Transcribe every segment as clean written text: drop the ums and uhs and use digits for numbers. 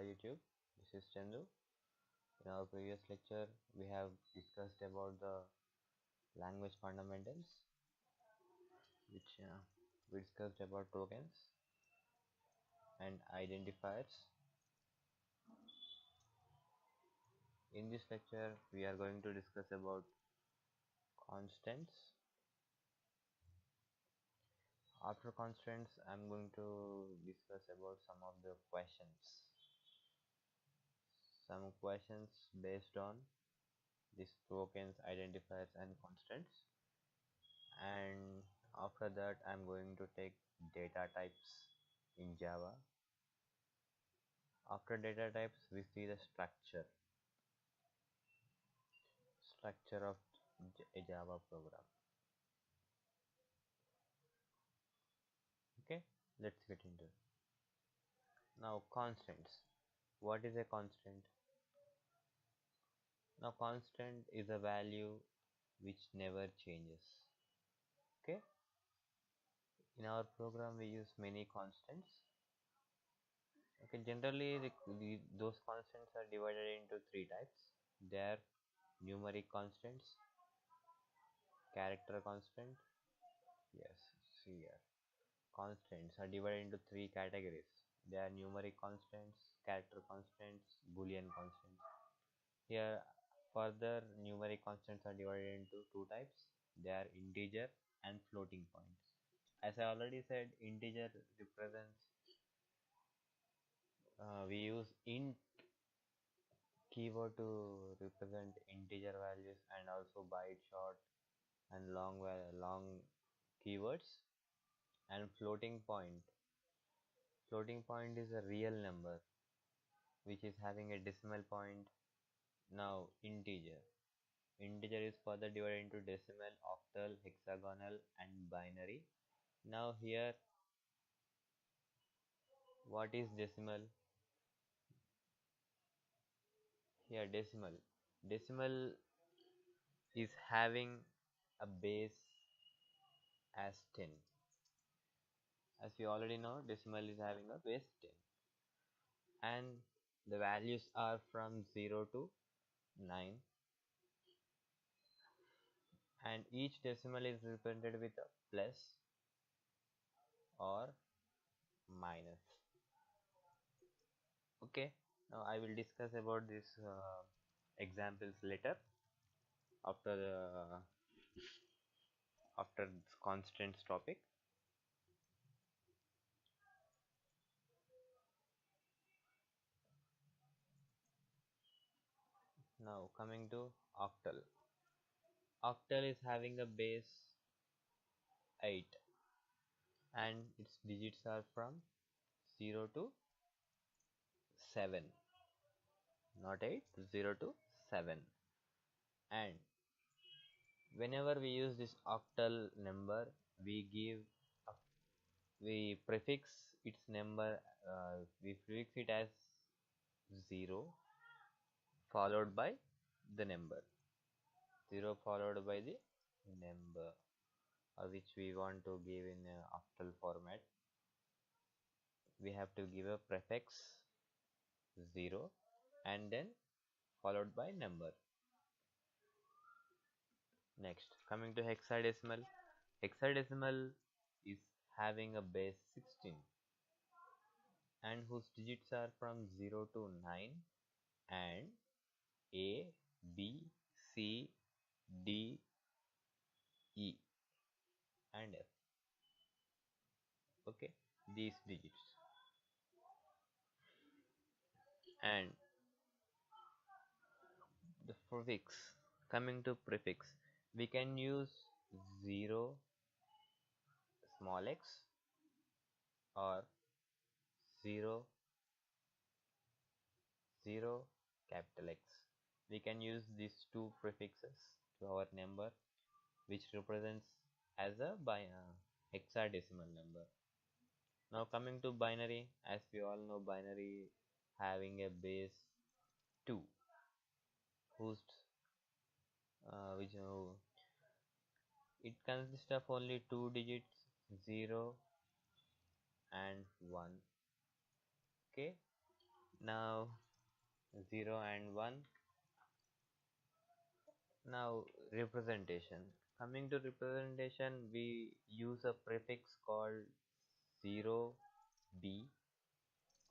YouTube. This is Chandu. In our previous lecture, we have discussed about the language fundamentals, which we discussed about tokens and identifiers. In this lecture, we are going to discuss about constants. After constants, I'm going to discuss about some of the questions. Some questions based on these tokens, identifiers, and constants. And after that, I'm going to take data types in Java. After data types, we see the structure of a Java program. Okay, let's get into it. Now, constants. What is a constant? Now, constant is a value which never changes. Okay, in our program we use many constants. Okay, generally those constants are divided into three types. They are numeric constants, character constant. Yes, see here. Constants are divided into three categories. They are numeric constants, character constants, boolean constants. Here, further numeric constants are divided into two types. They are integer and floating points. As I already said, integer represents, we use int keyword to represent integer values and also byte, short, and long keywords. And floating point is a real number which is having a decimal point. Now integer is further divided into decimal, octal, hexagonal, and binary. Now here, what is decimal? Here decimal is having a base as 10. As we already know, decimal is having a base 10, and the values are from 0 to 9, and each decimal is represented with a plus or minus. Okay, now I will discuss about these examples later after the after this constants topic. Now coming to octal. Octal is having a base 8 and its digits are from 0 to 7, not 8, 0 to 7. And whenever we use this octal number, a, we prefix its number, we prefix it as 0 followed by the number, 0 followed by the number, which we want to give in a octal format. We have to give a prefix 0 and then followed by number. Next, coming to hexadecimal. Hexadecimal is having a base 16 and whose digits are from 0 to 9 and A, B, C, D, E and F. Okay, these digits. And the prefix, coming to prefix, we can use 0 small x or 0 0 capital X. We can use these two prefixes to our number, which represents as a hexadecimal number. Now coming to binary, as we all know, binary having a base 2, whose which it consists of only two digits, 0 and 1. Okay, Now 0 and 1. Now representation. Coming to representation, we use a prefix called 0 b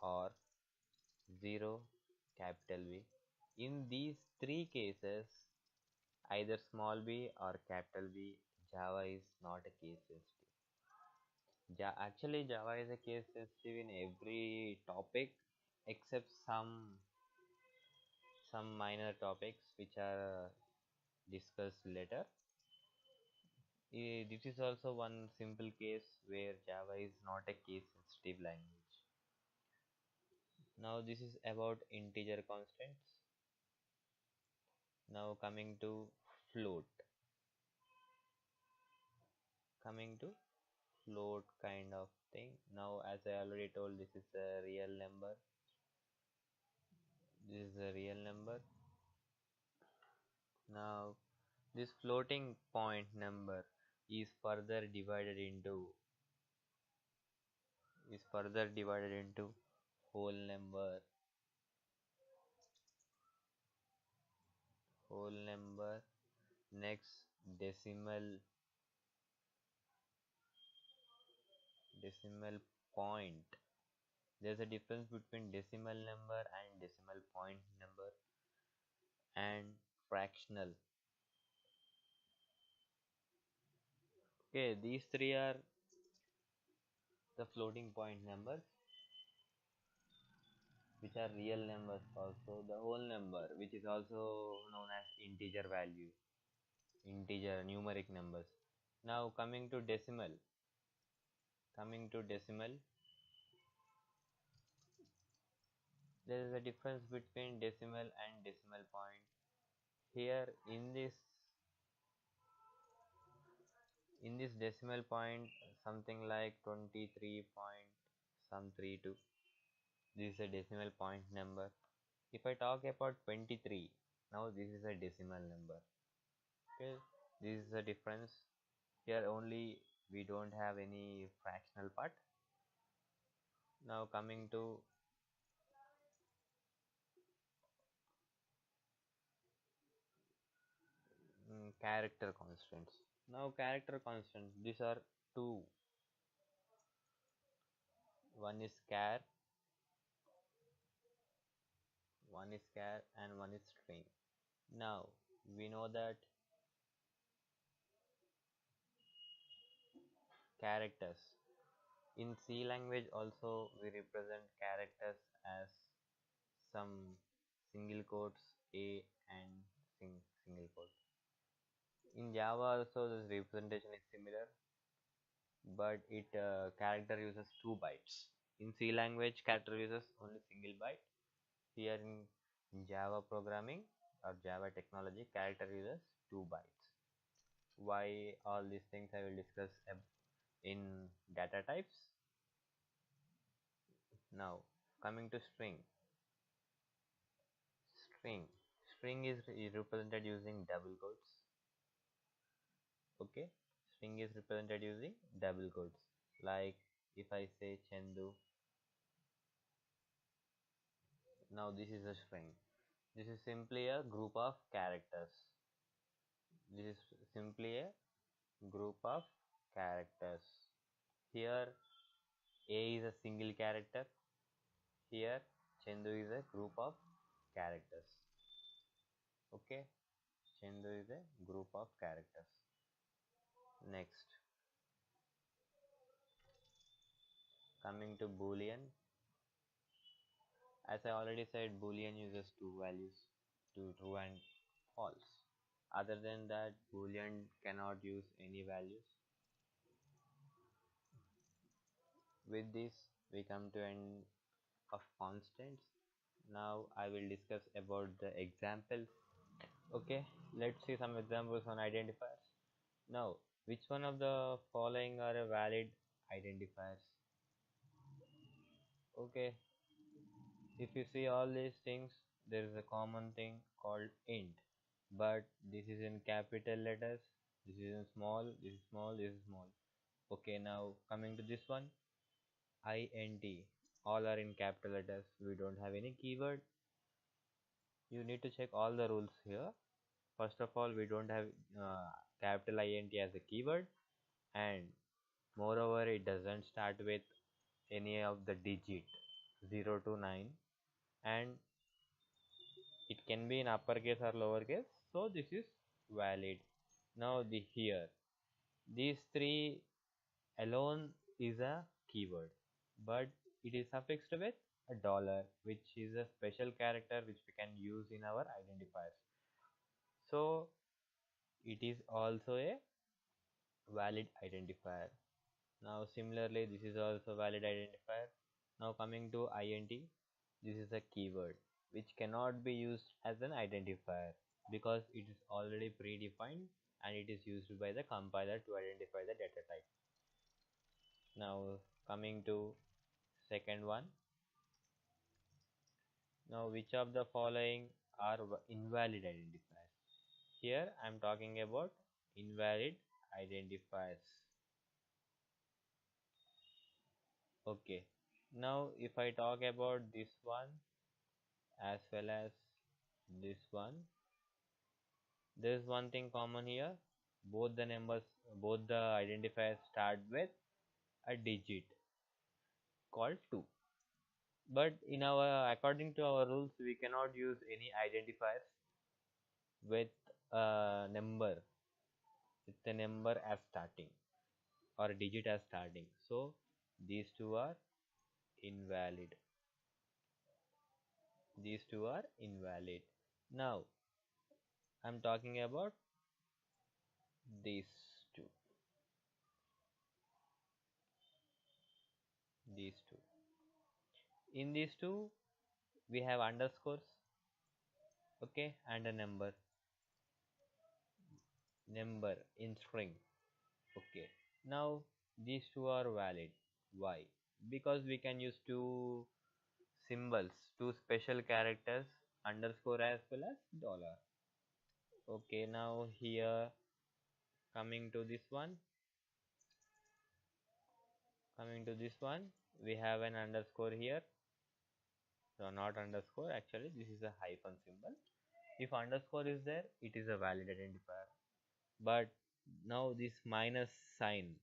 or 0 capital V. In these three cases, either small b or capital V, Java is not a case sensitive. Actually, Java is a case sensitive in every topic except some minor topics which are discussed later. This is also one simple case where Java is not a case sensitive language. Now this is about integer constants. Now float. Coming to float kind of thing. Now as I already told, this is a real number. This is a real number. Now this floating point number is further divided into whole number, whole number, next decimal point. There's a difference between decimal number and decimal point number and fractional. Okay, these three are the floating point numbers, which are real numbers also. The whole number, which is also known as integer value, integer numeric numbers. Now coming to decimal, there is a difference between decimal and decimal point. Here in this decimal point, something like 23 point some 32. This is a decimal point number. If I talk about 23, now this is a decimal number. Okay, this is the difference. Here only we don't have any fractional part. Now coming to character constants. Now character constants, these are two. One is char and one is string. Now we know that characters in C language also we represent characters as some single quotes A and single quote. In Java also this representation is similar, but it character uses 2 bytes. In C language character uses only single byte. Here in Java programming or Java technology, character uses 2 bytes. Why all these things I will discuss in data types. Now coming to string is represented using double quotes. Okay, string is represented using double quotes. Like if I say Chandu, now this is a string. This is simply a group of characters. This is simply a group of characters. Here A is a single character. Here Chandu is a group of characters. Okay, Chandu is a group of characters. Next, coming to Boolean. As I already said, Boolean uses two values, true and false. Other than that, Boolean cannot use any values. With this, we come to end of constants. Now I will discuss about the examples. Okay, let's see some examples on identifiers. Now, which one of the following are a valid identifiers? Okay, if you see all these things, there is a common thing called int, but this is in capital letters, this is in small, this is small, this is small. Okay, now coming to this one, int. all are in capital letters. We don't have any keyword. You need to check all the rules here. First of all, we don't have uh, capital int as a keyword, and moreover it doesn't start with any of the digit 0 to 9, and it can be in uppercase or lowercase, so this is valid. Now the here these three alone is a keyword, but it is suffixed with a dollar, which is a special character which we can use in our identifiers, so it is also a valid identifier. Now similarly this is also valid identifier. Now coming to int, this is a keyword which cannot be used as an identifier because it is already predefined and it is used by the compiler to identify the data type. Now coming to second one. Now which of the following are invalid identifiers? Here I am talking about invalid identifiers. Okay. Now if I talk about this one as well as this one, there is one thing common here. Both the numbers, both the identifiers start with a digit called 2. But in our, according to our rules, we cannot use any identifiers with a number, with the number as starting or a digit as starting. So these two are invalid. These two are invalid. Now I'm talking about these two. These two. In these two, we have underscores, okay, and a number in string. Okay. Now these two are valid. Why? Because we can use two symbols, two special characters, underscore as well as dollar. Okay, now here coming to this one, we have an underscore here. So not underscore, actually this is a hyphen symbol. If underscore is there, it is a valid identifier. But now this minus sign,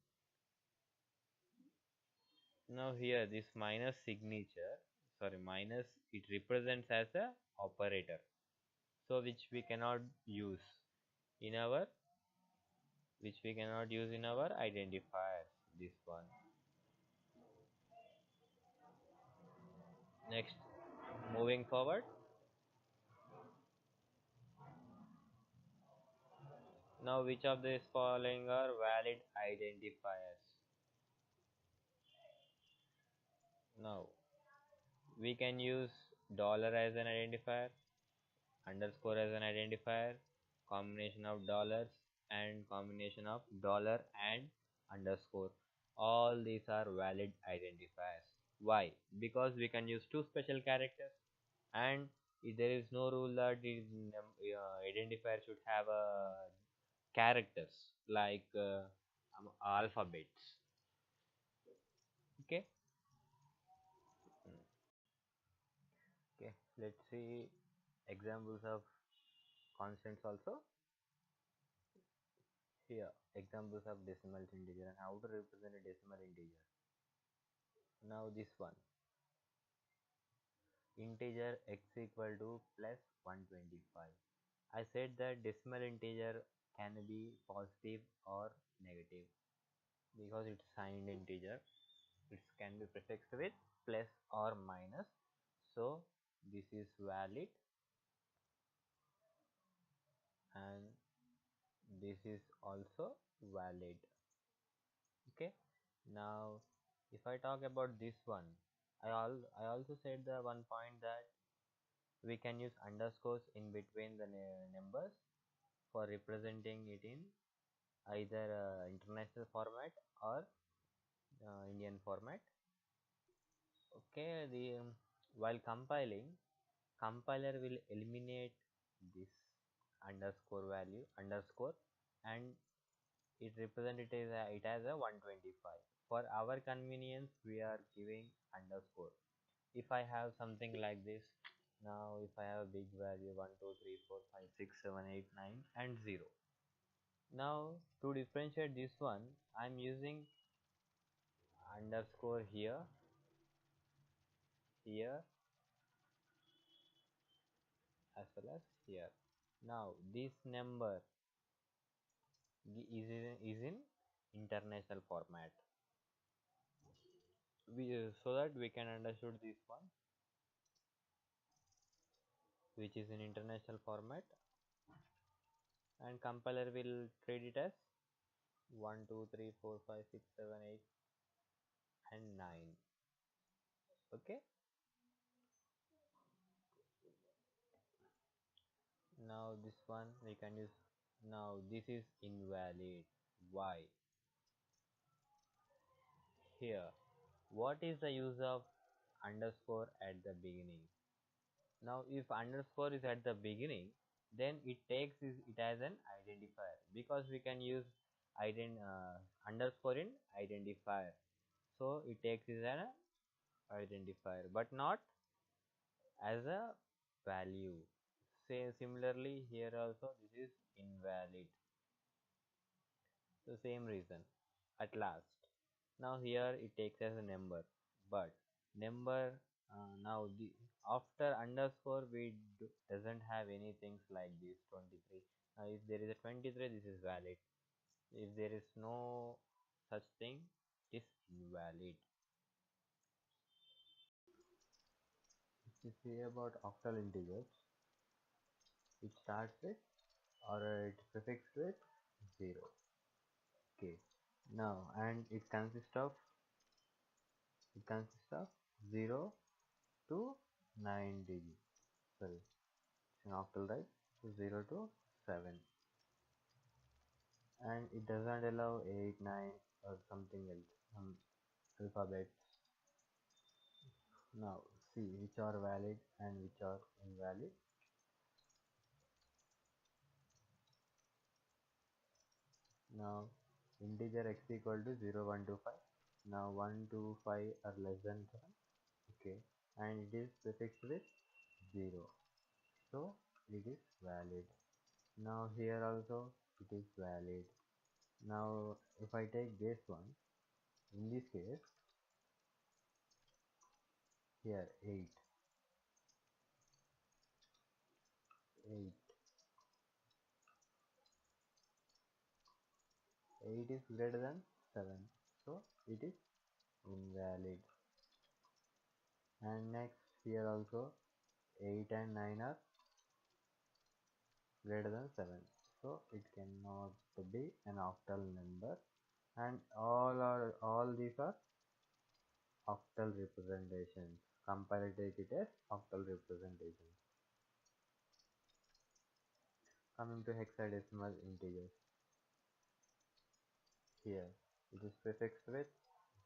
now here this minus signature, sorry, minus, it represents as a operator, so which we cannot use in our, identifiers, this one. Next, moving forward, now which of these following are valid identifiers? Now we can use dollar as an identifier, underscore as an identifier, combination of dollars, and combination of dollar and underscore. All these are valid identifiers. Why? Because we can use two special characters, and there is no rule that identifier should have characters like alphabets. Okay. Okay. Let's see examples of constants also. Here, examples of decimal integer and how to represent a decimal integer. Now this one, integer x equal to plus 125. I said that decimal integer can be positive or negative because it's signed integer. It can be prefixed with plus or minus. So this is valid and this is also valid. Okay. Now if I talk about this one, I also said the one point that we can use underscores in between the numbers for representing it in either international format or Indian format. Okay, the while compiling, compiler will eliminate this underscore value, underscore, and it represent it as a 125. For our convenience, we are giving underscore. if I have something like this, now if I have a big value 1, 2, 3, 4, 5, 6, 7, 8, 9 and 0. Now to differentiate this one, I'm using underscore here, here as well as here. Now this number is in international format. So that we can understood this one, which is in international format, and compiler will treat it as 1, 2, 3, 4, 5, 6, 7, 8 and 9. Okay. Now this one we can use. Now this is invalid. Why? Here, what is the use of underscore at the beginning? Now if underscore is at the beginning, then it takes it as an identifier, because we can use underscore in identifier. So it takes it as an identifier, but not as a value. Say similarly here also this is invalid. The same reason. At last, now here it takes as a number, but number now the after underscore we doesn't have any things like this 23. Now if there is a 23, this is valid. If there is no such thing, it is invalid. If you see about octal integers, it starts with or it prefixed with 0. Okay. Now and it consists of 0 to 9 dB. Sorry, it's an octal, right? So 0 to 7, and it doesn't allow 8, 9 or something else, some alphabets. Now see which are valid and which are invalid. Now integer x equal to 0, 1 to 5. Now 1 to 5 are less than 7. Okay, and it is prefixed with 0, so it is valid. Now here also it is valid. Now if I take this one, in this case here 8 8 is greater than 7, so it is invalid. And next here also 8 and 9 are greater than 7, so it cannot be an octal number, and all these are octal representations. Compiler take it as octal representations. Coming to hexadecimal integers, here it is prefixed with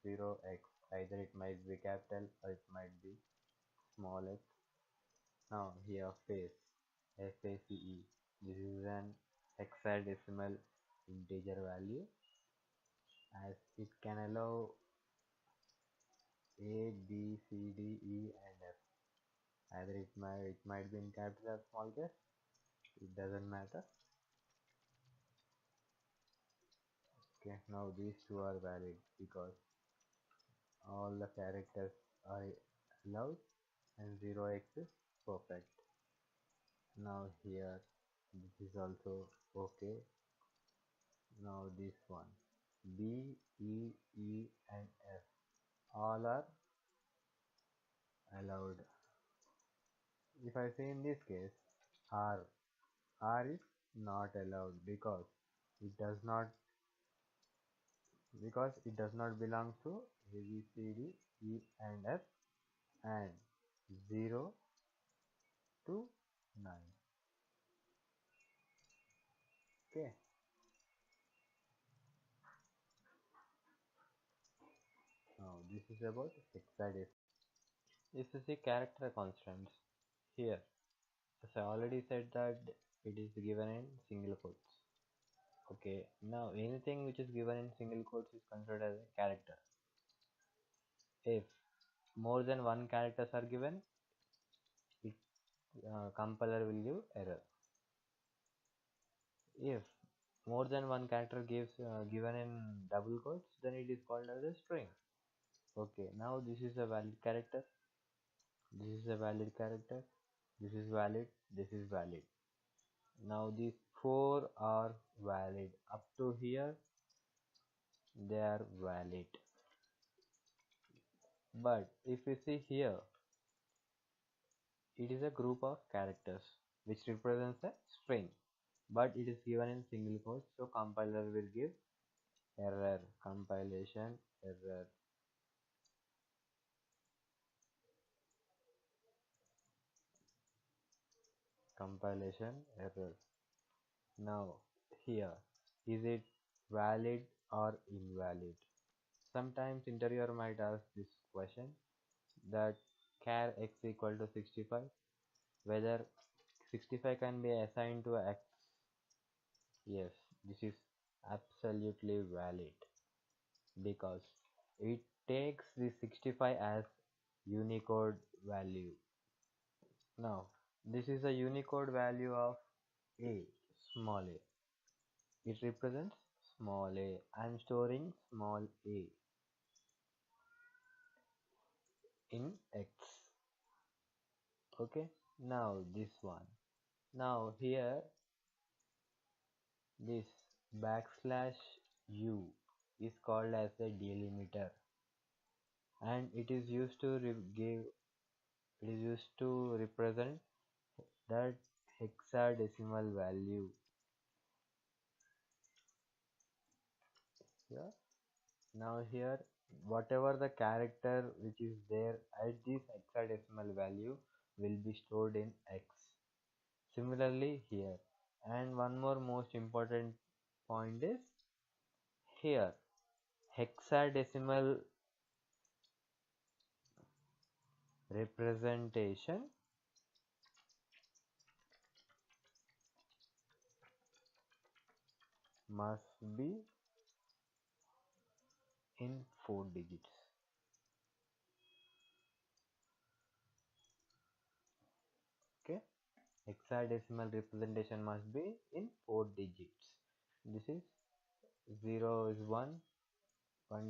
0x, either it might be capital or it might be small x. Now here FACE, this is an hexadecimal integer value, as it can allow A, B, C, D, E and F. Either it might be in capital or small case, it doesn't matter. Okay, now these two are valid because all the characters are allowed and 0x is perfect. Now here this is also okay. Now this one B, E, E and F all are allowed. If I say in this case R is not allowed because it does not belong to A, B, C, D, E and F and 0 to 9. Okay. Now this is about hexadecimal. If you see character constants here, as I already said that it is given in single quotes. Okay, now anything which is given in single quotes is considered as a character. If more than one characters are given, it compiler will give error. If more than one character gives given in double quotes, then it is called as a string. Okay, now this is a valid character. This is a valid character. This is valid. This is valid. Now these four are valid. Up to here, they are valid. But if you see here, it is a group of characters which represents a string, but it is given in single quotes, so compiler will give error, compilation error. Compilation error. Now here, is it valid or invalid? Sometimes interviewer might ask this question that char x equal to 65, whether 65 can be assigned to x. Yes, this is absolutely valid because it takes the 65 as Unicode value. Now, this is a Unicode value of a, small a. It represents small a. I am storing small a in x. Okay, now this one. Now here, this backslash u is called as a delimiter, and it is used to represent that hexadecimal value. Yeah. Now here, whatever the character which is there at this hexadecimal value will be stored in x. Similarly here, and one more most important point is here, hexadecimal representation must be in 4 digits. Okay, hexadecimal representation must be in 4 digits. This is 0 is 1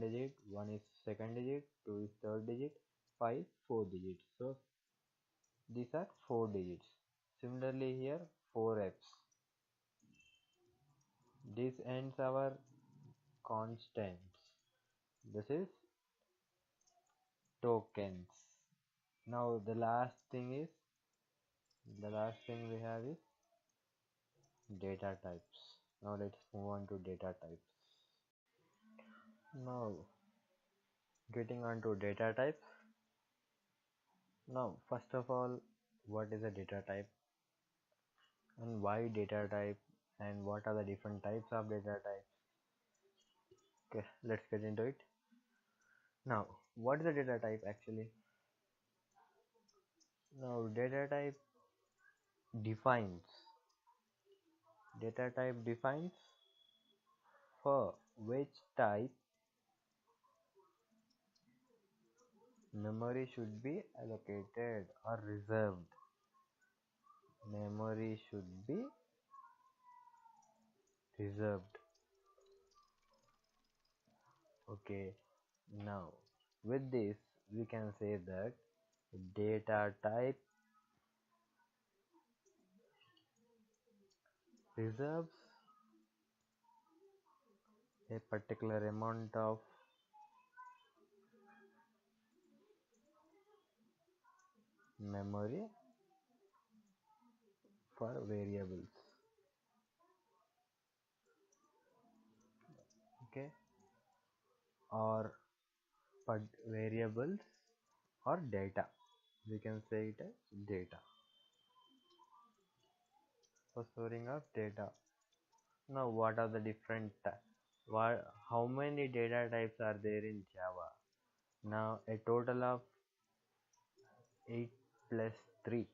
digit, 1 is second digit, 2 is third digit, 5 is 4 digits. So these are 4 digits. Similarly here, 4f's. This ends our constants. This is tokens. Now the last thing we have is data types. Now let's move on to data types. Now getting on to data types. Now first of all, what is a data type and why data type and what are the different types of data types? Okay, let's get into it. Now what is a data type actually? Now defines data type defines for which type memory should be allocated or reserved. Memory should be reserved. Okay, now with this we can say that data type reserves a particular amount of memory for variables. Okay, or variables or data. We can say it as data. For storing of data. Now what are the different how many data types are there in Java? Now a total of 8 plus 3.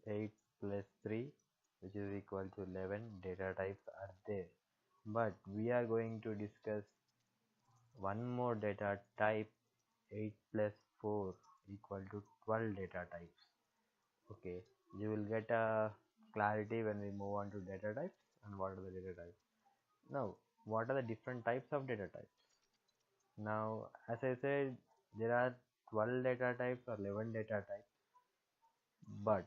8 plus 3 which is equal to 11 data types are there. But we are going to discuss one more data type 8 plus 4 equal to 12 data types. Okay, you will get a clarity when we move on to data types and what are the data types. Now, what are the different types of data types? Now, as I said, there are 12 data types or 11 data types, but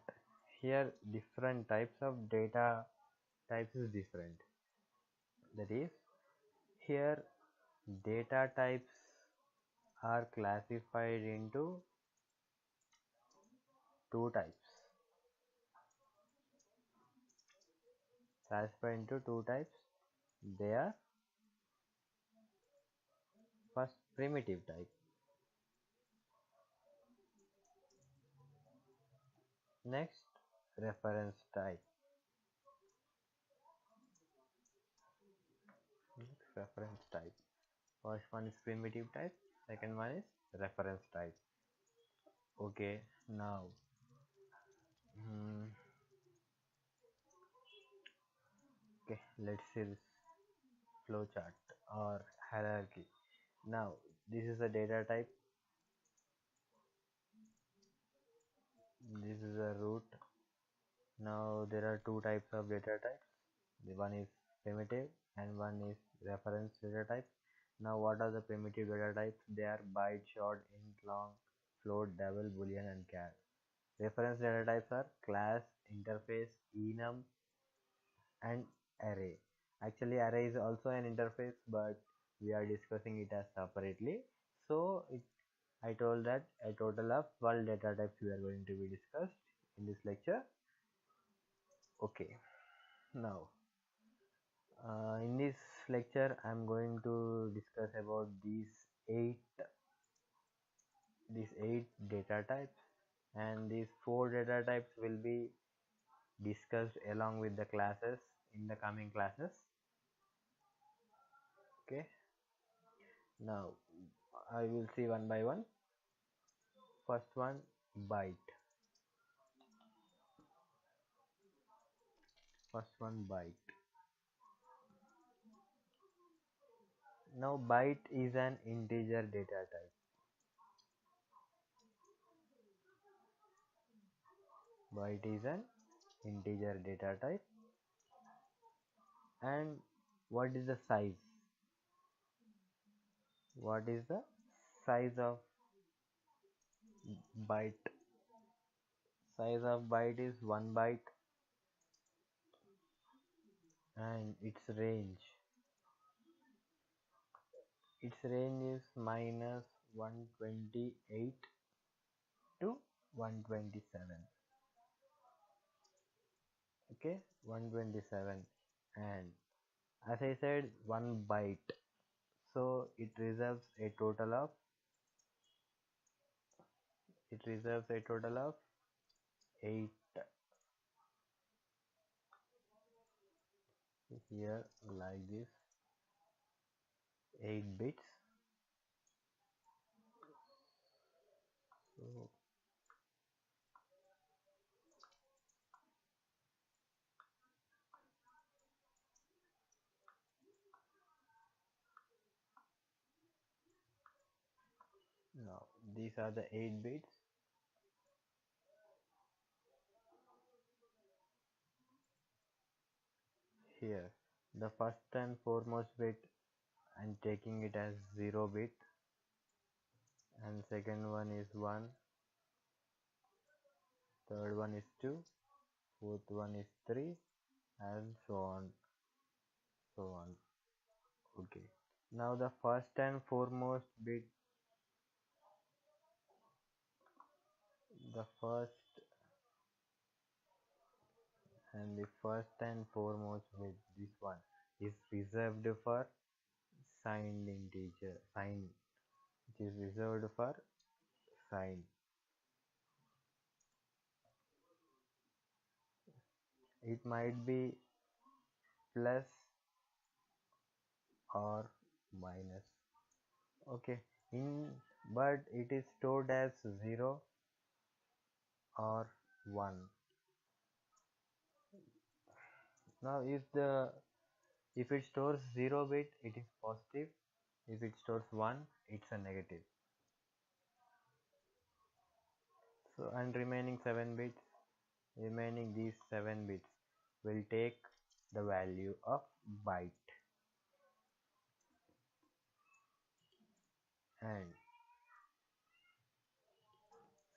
here different types of data types is different. That is, here data types are classified into two types. Classified into two types. They are first primitive type, next reference type. Next reference type. First one is primitive type, second one is reference type. Okay, now hmm, okay, let's see this flow chart or hierarchy. Now this is a data type, this is a root. Now there are two types of data types. The one is primitive and one is reference data type. Now what are the primitive data types? They are byte, short, int, long, float, double, boolean and char. Reference data types are class, interface, enum and array. Actually array is also an interface, but we are discussing it as separately. So I told that a total of 12 data types we are going to be discussed in this lecture. Okay, now in this lecture I'm going to discuss about these eight data types, and these four data types will be discussed along with the classes in the coming classes. Okay, now I will see one by one. First one, byte. First one, byte. Now byte is an integer data type. Byte is an integer data type. And what is the size? What is the size of byte? Size of byte is 1 byte, and its range is minus 128 to 127. Okay, 127. And as I said, 1 byte, so it reserves a total of 8 here, like this, 8 bits. So now these are the 8 bits. Here the first and foremost bit I'm taking it as 0 bit, and second one is 1, third one is 2, fourth one is 3, and so on, so on. Okay, now the first and foremost bit, the first and foremost bit, this one is reserved for signed integer, it is reserved for sign. It might be plus or minus. Okay, but it is stored as 0 or 1. Now if it stores 0 bit, it is positive. If it stores 1, it's a negative. So and remaining 7 bits, remaining these 7 bits will take the value of byte. And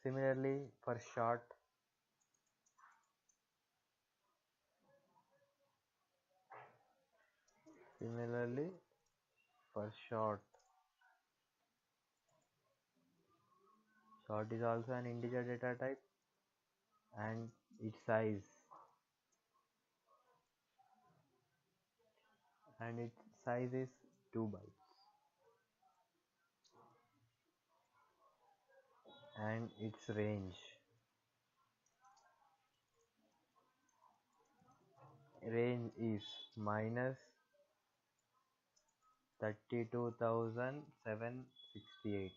similarly for short, similarly for short, short is also an integer data type, and its size is 2 bytes, and its range is minus 32,768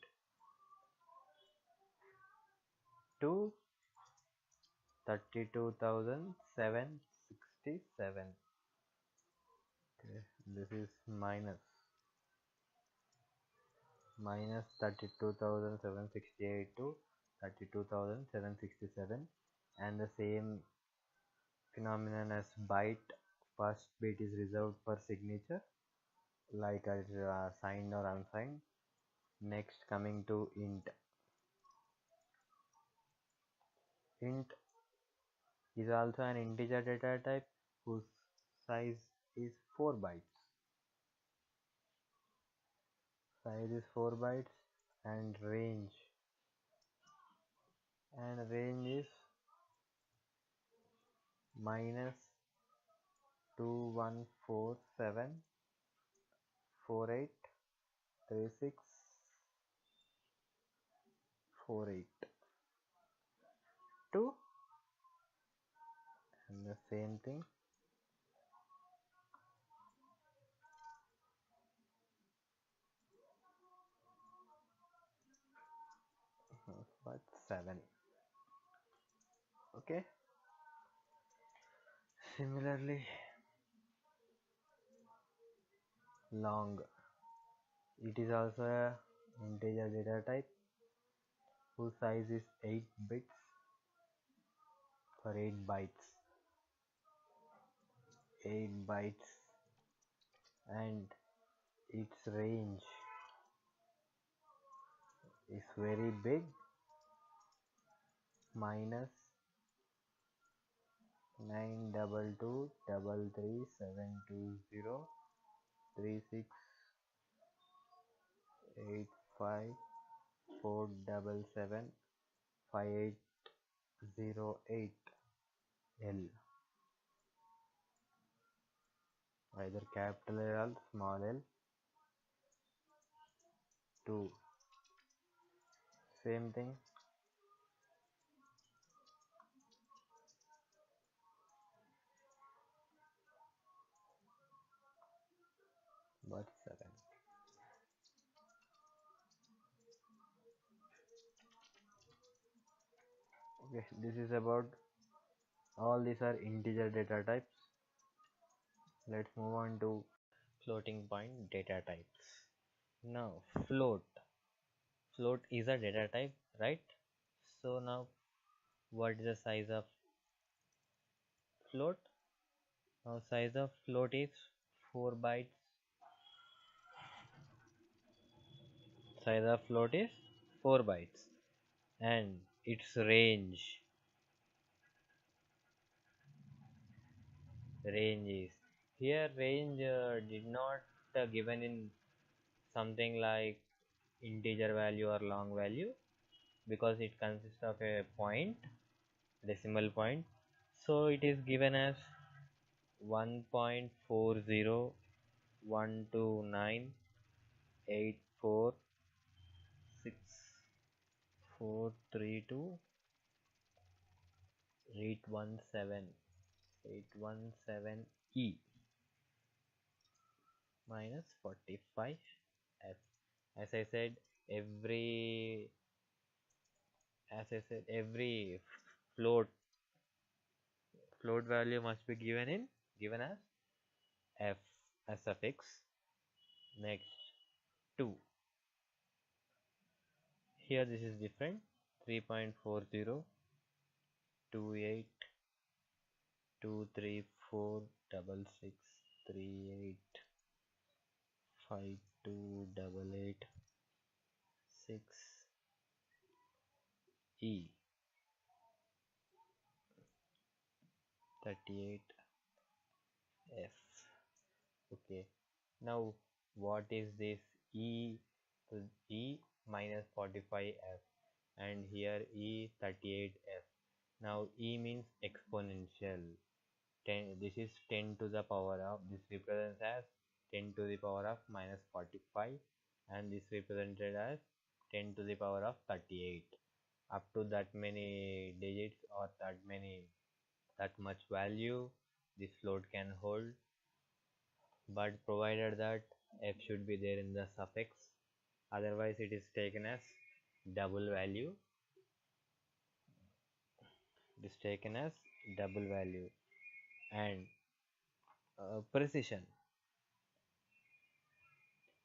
to 32,767. Okay, this is minus 32,768 to 32,767, and the same phenomenon as byte. First bit is reserved for signature, like as signed or unsigned. Next, coming to int. Int is also an integer data type whose size is 4 bytes. Size is 4 bytes, and range is minus 2147483648 to, and the same thing, but 7. Okay, similarly long, it is also a integer data type whose size is 8 bits for 8 bytes, 8 bytes, and its range is very big, minus 92233733685477808 L, either capital L or small l. 2, same thing, but 7. Okay, this is about, all these are integer data types. Let's move on to floating point data types. Now float is a data type, right? So now what is the size of float? Now size of float is 4 bytes. Size of float is 4 bytes, and its range is, here range did not given in something like integer value or long value, because it consists of a point, decimal point. So it is given as 1.401298466417817 minus 45 f. As I said, every float value must be given as f as suffix. Next, 2. Here this is different. E 38F. Okay. Now what is this E E minus 45F, and here E 38F. Now E means exponential. 10, this is 10 to the power of, this represents as 10 to the power of minus 45, and this represented as 10 to the power of 38. Up to that many digits or that much value this float can hold, but provided that f should be there in the suffix, otherwise it is taken as double value. It is taken as double value. And precision,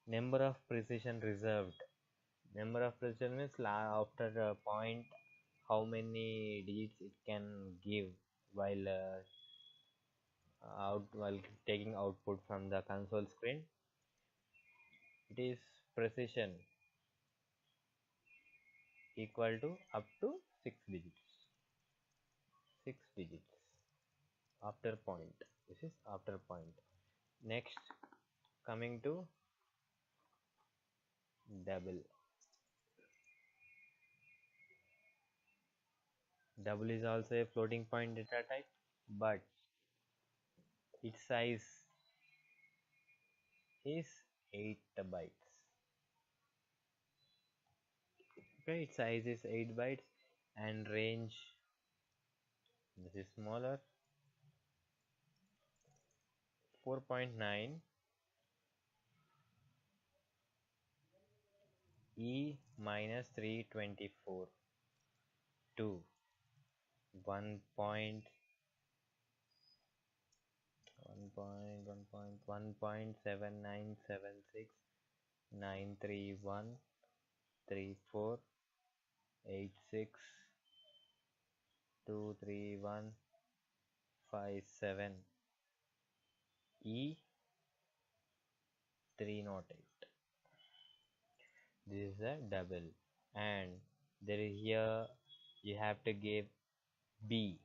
number of precision reserved. Number of precision means after a point how many digits it can give while while taking output from the console screen. It is precision equal to up to 6 digits. 6 digits after point. This is after point. Next, coming to double. Double is also a floating point data type, but its size is 8 bytes. Okay, its size is 8 bytes, and range, this is smaller, 4.9 E minus 324 to 1 point 1.1.1.93134862315 E 308. This is a double, and there is here you have to give B,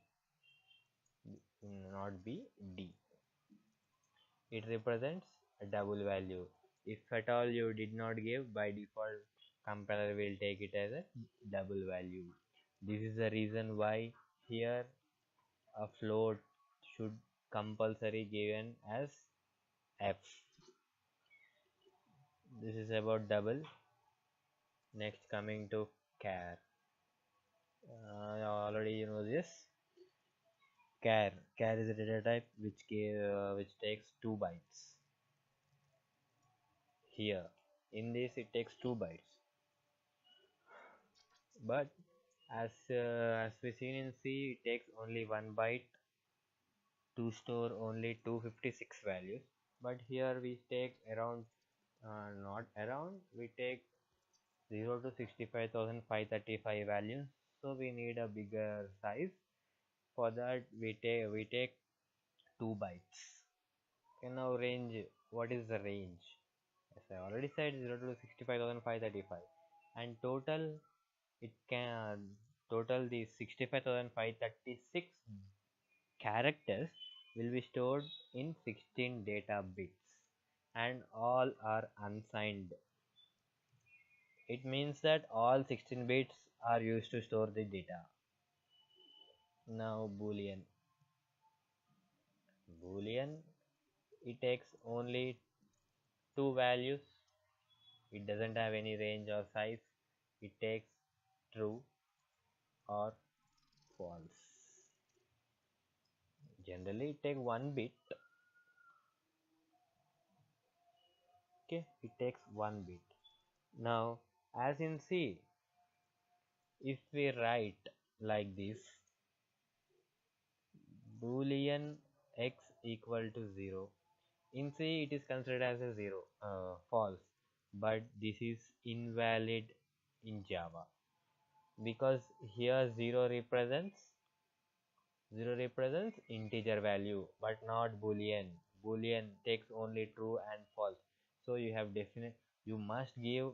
not B, D. It represents a double value. If at all you did not give, by default compiler will take it as a double value. This is the reason why here a float should compulsory given as F. This is about double. Next, coming to char. Already you know this. Char is a data type which takes 2 bytes. Here in this it takes 2 bytes, but as we seen in C, it takes only 1 byte to store only 256 values. But here we take around not around we take 0 to 65,535 values, so we need a bigger size. For that we take 2 bytes. Okay, now range, what is the range? As I already said, 0 to 65,535, and total it can total the 65,536 characters will be stored in 16 data bits, and all are unsigned. It means that all 16 bits are used to store the data. Now boolean. Boolean, it takes only 2 values. It doesn't have any range or size. It takes true or false. Generally it takes 1 bit. Okay, it takes 1 bit. Now as in C, if we write like this, boolean x equal to 0, in C it is considered as a 0, false, but this is invalid in Java. because here 0 represents integer value but not boolean. Boolean takes only true and false, so you have definite, you must give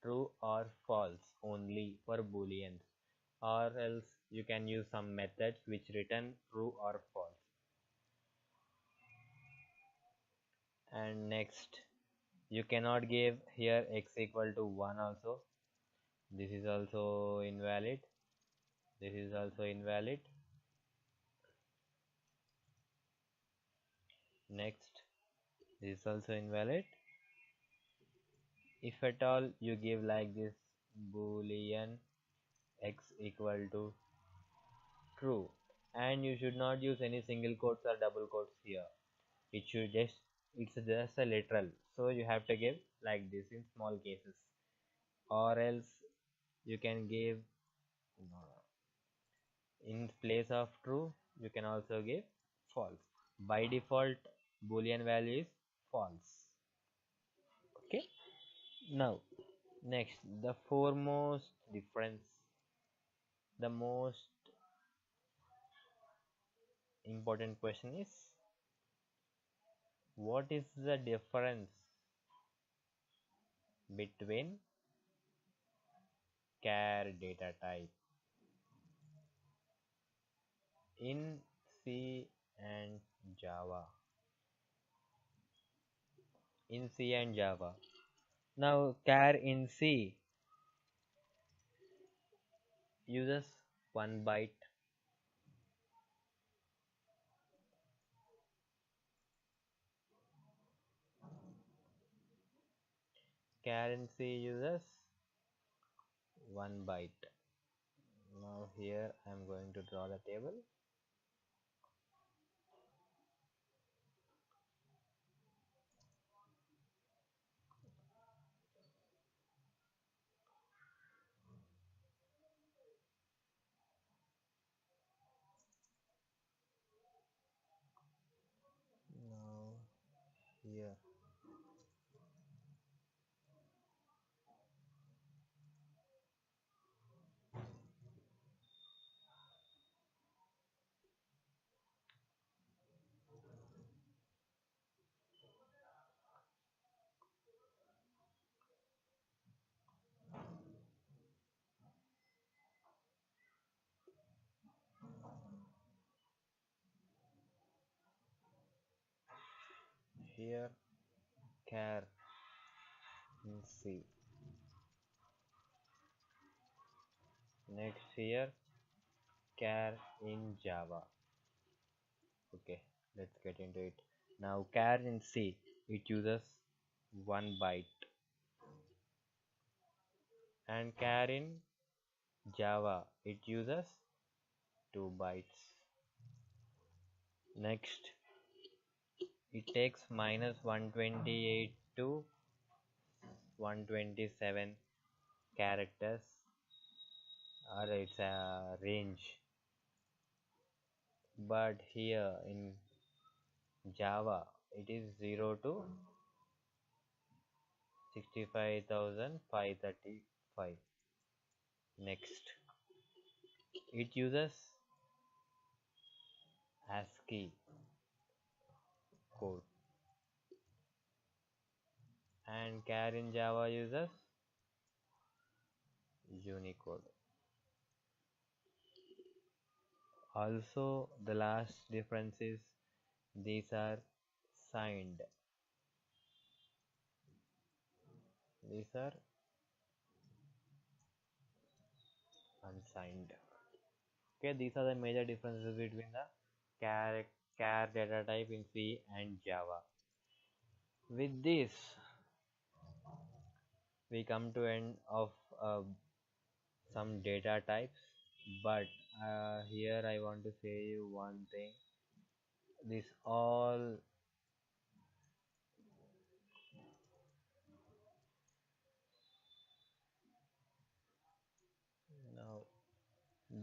true or false only for booleans, or else you can use some methods which return true or false. And next, you cannot give here x equal to 1 also. This is also invalid. This is also invalid. Next, this is also invalid. If at all you give like this, boolean x equal to true, and you should not use any single quotes or double quotes here. It should just, it's just a literal, so you have to give like this in small cases, or else you can give in place of true, you can also give false. By default boolean value is false. Okay, now next, the foremost difference, the most important question is, what is the difference between char data type in C and Java? In C and Java. Now, char in C uses 1 byte. Char in C uses 1 byte. Now here I am going to draw the table. Now here here char in C. Next here char in Java. Okay, let's get into it. Now char in C, it uses 1 byte, and char in Java, it uses 2 bytes. Next, it takes minus 128 to 127 characters, or it's a range. But here in Java, it is 0 to 65,535. Next, it uses ASCII code, and char in Java uses Unicode. Also, the last difference is these are signed. These are unsigned. Okay, these are the major differences between the char data type in C and Java. With this, we come to end of some data types. But here I want to say you one thing. This all now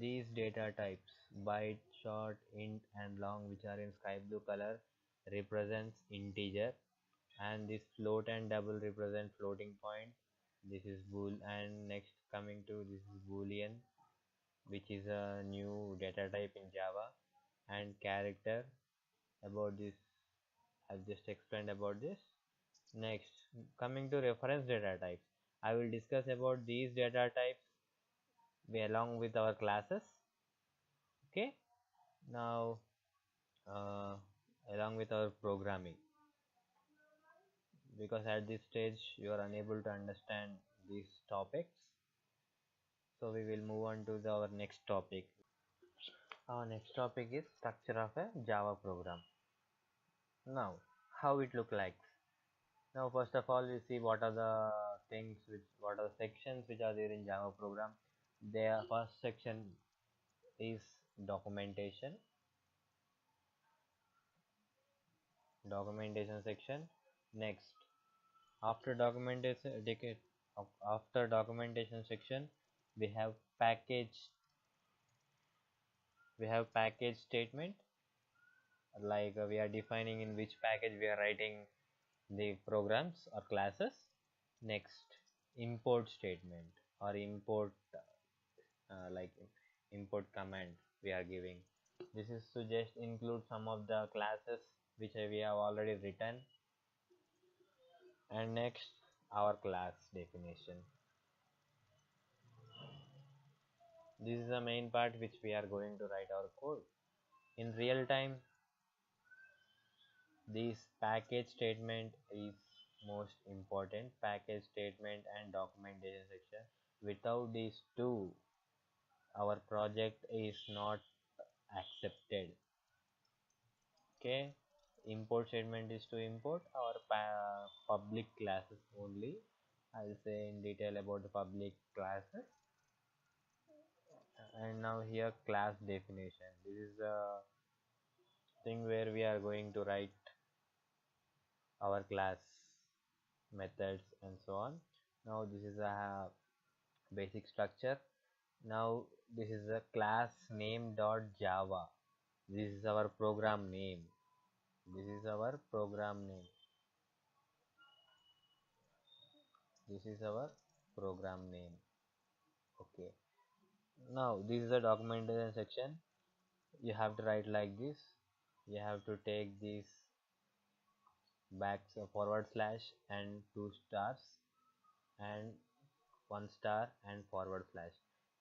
these data types, byte, short, int, and long, which are in sky blue color, represents integer, and this float and double represent floating point, This is bool, and next coming to this is boolean, which is a new data type in Java, and character. About this, I've just explained about this. Next, coming to reference data types, I will discuss about these data types along with our classes. Okay, now uh, along with our programming, because at this stage you are unable to understand these topics, so we will move on to our next topic. Our next topic is structure of a Java program. Now, how it look like? Now, first of all, we see what are the things which, what are the sections which are there in Java program. Their first section is documentation. Documentation section. Next, after documentation, after documentation section, we have package. We have package statement, like we are defining in which package we are writing the programs or classes. Next, import statement or import, like import command we are giving. This is to just include some of the classes which we have already written. And next, our class definition. This is the main part which we are going to write our code in real time. This package statement is most important. Package statement and documentation section. Without these two, our project is not accepted. Okay, import statement is to import our public classes only. I'll say in detail about the public classes. And now here, class definition. This is the thing where we are going to write our class methods and so on. Now this is a basic structure. Now this is a class name dot java. This is our program name. This is our program name. This is our program name. Okay, now this is the documentation section. You have to write like this. You have to take this back forward slash and two stars and one star and forward slash.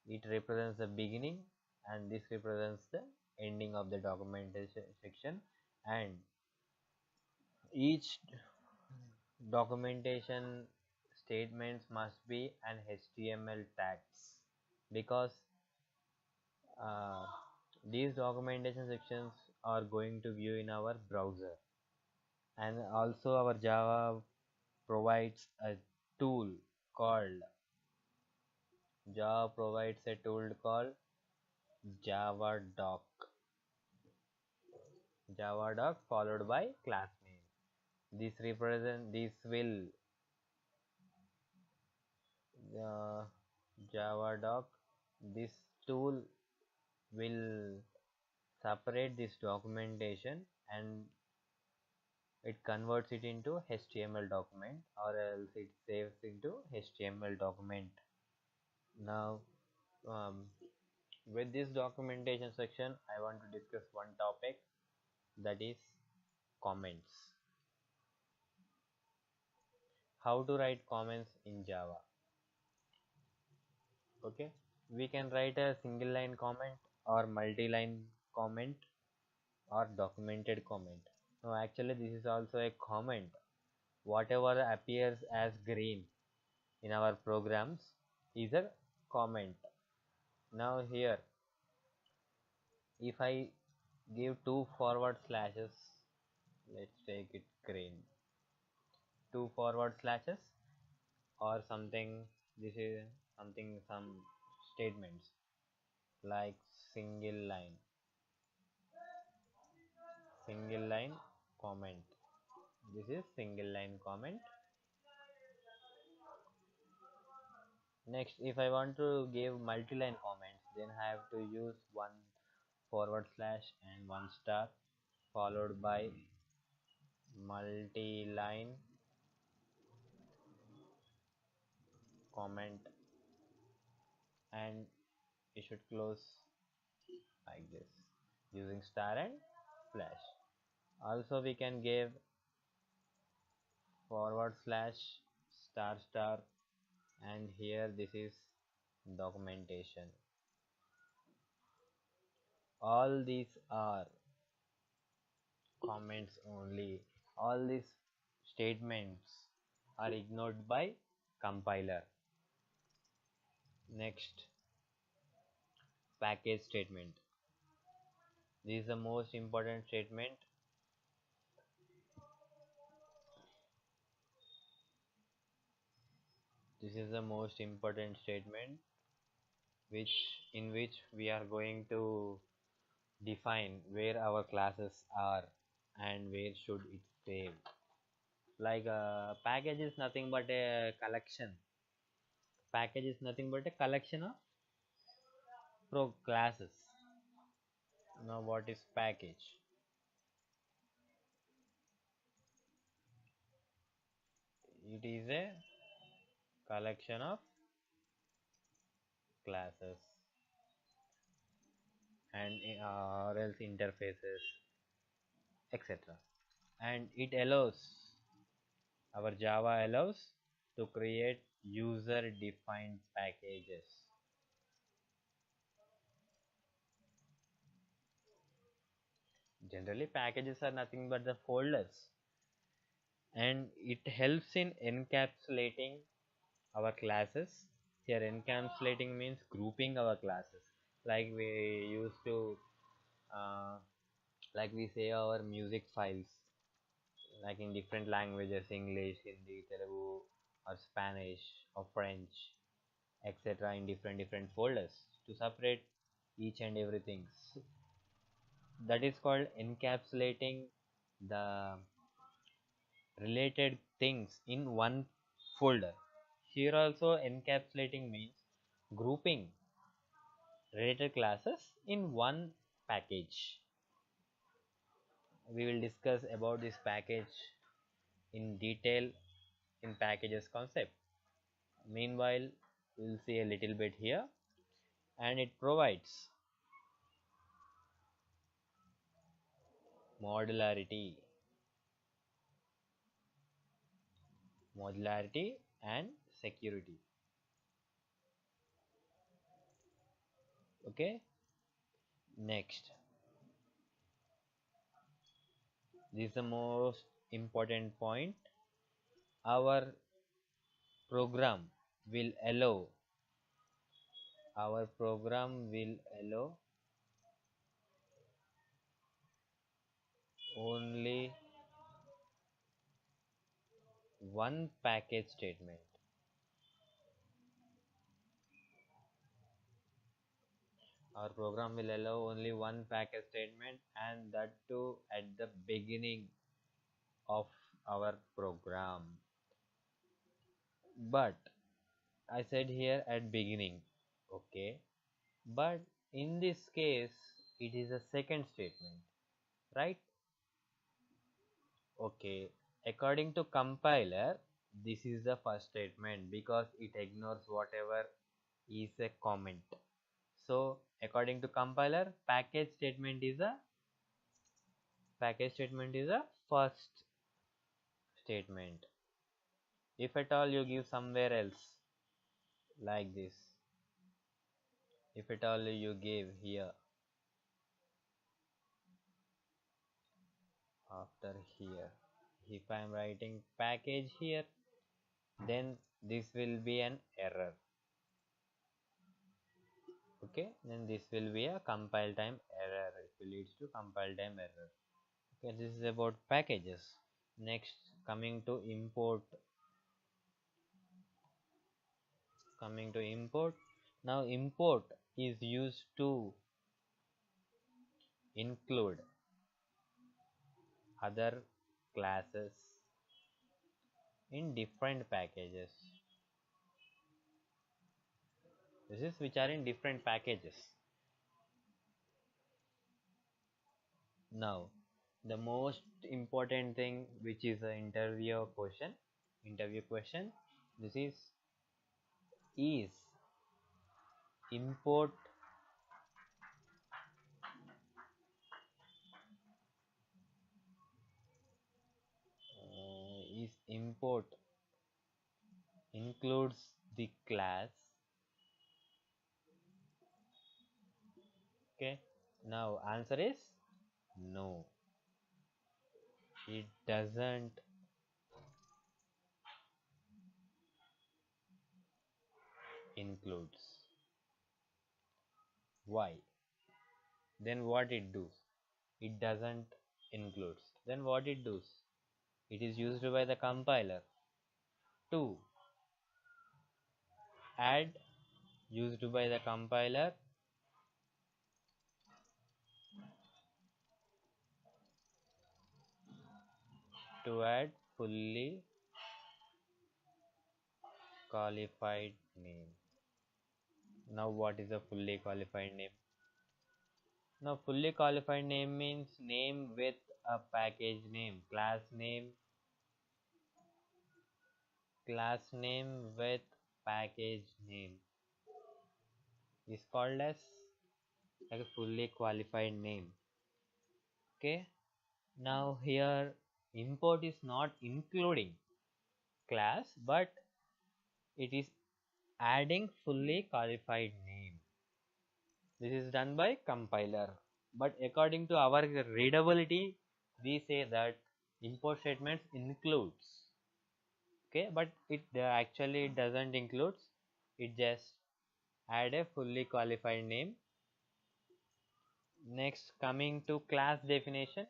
It represents the beginning, and this represents the ending of the documentation section. And each documentation statements must be an HTML tags, because uh, these documentation sections are going to view in our browser. And also our Java provides a tool called Java doc. Java doc followed by class name. This will uh, Java doc. This tool will separate this documentation, and it converts it into HTML document, or else it saves into HTML document. Now, with this documentation section, I want to discuss one topic, that is comments. How to write comments in Java. Okay, we can write a single line comment or multi-line comment or documented comment. Now, actually, this is also a comment. Whatever appears as green in our programs is a comment. Now here, if I give two forward slashes, let's take it green, two forward slashes or something, this is something, some statements like single line comment. This is single line comment. Next, if I want to give multi-line comments, then I have to use one forward slash and one star followed by multi-line comment, and you should close like this using star and slash. Also we can give forward slash star star, and here this is documentation. All these are comments only. All these statements are ignored by compiler. Next, package statement. This is the most important statement. This is the most important statement which in which we are going to define where our classes are and where should it save. Like a package is nothing but a collection. Package is nothing but a collection of pro classes. Now what is package? It is a collection of classes and or else interfaces, etc. And it allows, our Java allows to create user defined packages. Generally packages are nothing but the folders, and it helps in encapsulating our classes. Here encapsulating means grouping our classes, like we used to uh, like we say our music files, like in different languages, English, Hindi, Telugu, or Spanish, or French, etc., in different folders to separate each and everything. That is called encapsulating the related things in one folder. Here also encapsulating means grouping related classes in one package. We will discuss about this package in detail in packages concept. Meanwhile, we will see a little bit here, and it provides modularity, and security. Okay, next, this is the most important point. Our program will allow our program will allow only one package statement. Our program will allow only one package statement, and that too at the beginning of our program. But I said here at beginning, okay, but in this case it is a second statement, right? Okay, according to compiler, this is the first statement because it ignores whatever is a comment. So according to compiler, package statement is a first statement. If at all you give somewhere else like this, if at all you give here, after here, if I am writing package here, then this will be an error. Okay, then this will be a compile time error. It leads to compile time error. Okay, this is about packages. Next, coming to import. Now import is used to include other classes in different packages. This is which are in different packages. Now the most important thing, which is the interview question, this is is import is import includes the class. Okay, now answer is no, it doesn't includes. Why? Then what it does? It doesn't includes. Then what it does? It is used by the compiler to add, used by the compiler to add fully qualified name. Now what is a fully qualified name? Now fully qualified name means name with a package name, class name with package name is called as a fully qualified name. Okay, now here import is not including class, but it is adding fully qualified name. This is done by compiler, but according to our readability we say that import statements includes. Okay, but it actually doesn't include, it just add a fully qualified name. Next, coming to class definition,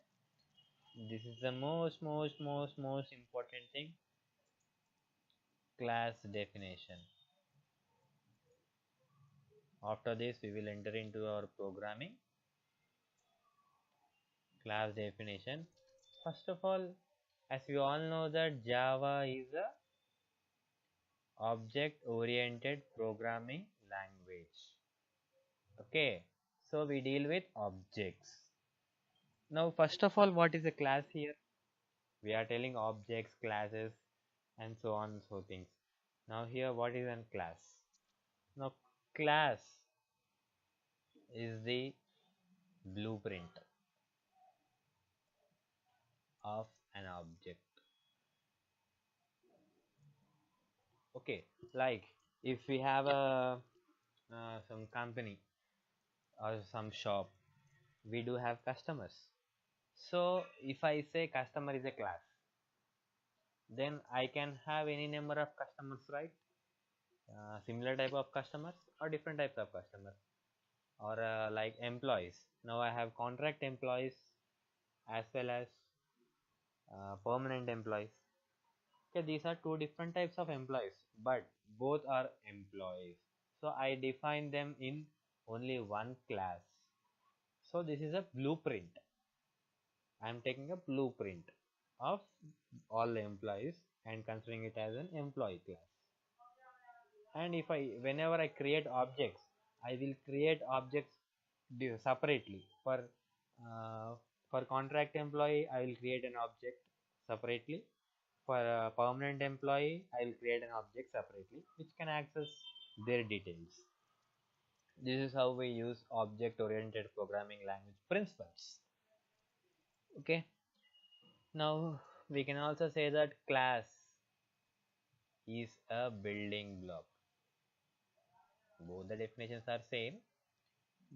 this is the most important thing. Class definition. After this we will enter into our programming. Class definition. First of all, as we all know that Java is a object oriented programming language. Okay, so we deal with objects. Now first of all, what is a class here? We are telling objects, classes, and so on, so things. Now here, what is a class? Now class is the blueprint of an object. Okay, like if we have a some company or some shop, we do have customers. So if I say customer is a class, then I can have any number of customers, right? Similar type of customers or different types of customers, or like employees. Now I have contract employees as well as permanent employees. Okay, these are two different types of employees, but both are employees. So I define them in only one class. So this is a blueprint. I am taking a blueprint of all the employees and considering it as an employee class. And if I, whenever I create objects, I will create objects separately. For contract employee, I will create an object separately. For a permanent employee, I will create an object separately which can access their details. This is how we use object oriented programming language principles. Okay, now we can also say that class is a building block. Both the definitions are same,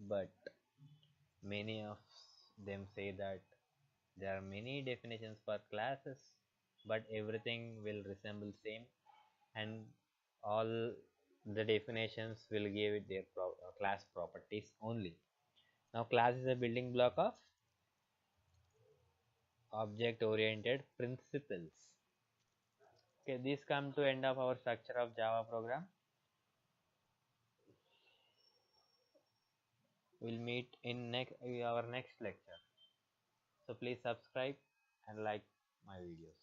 but many of them say that there are many definitions for classes, but everything will resemble same, and all the definitions will give it their class properties only. Now class is a building block of object oriented principles. Okay, this come to end of our structure of Java program. We'll meet in our next lecture. So please subscribe and like my videos.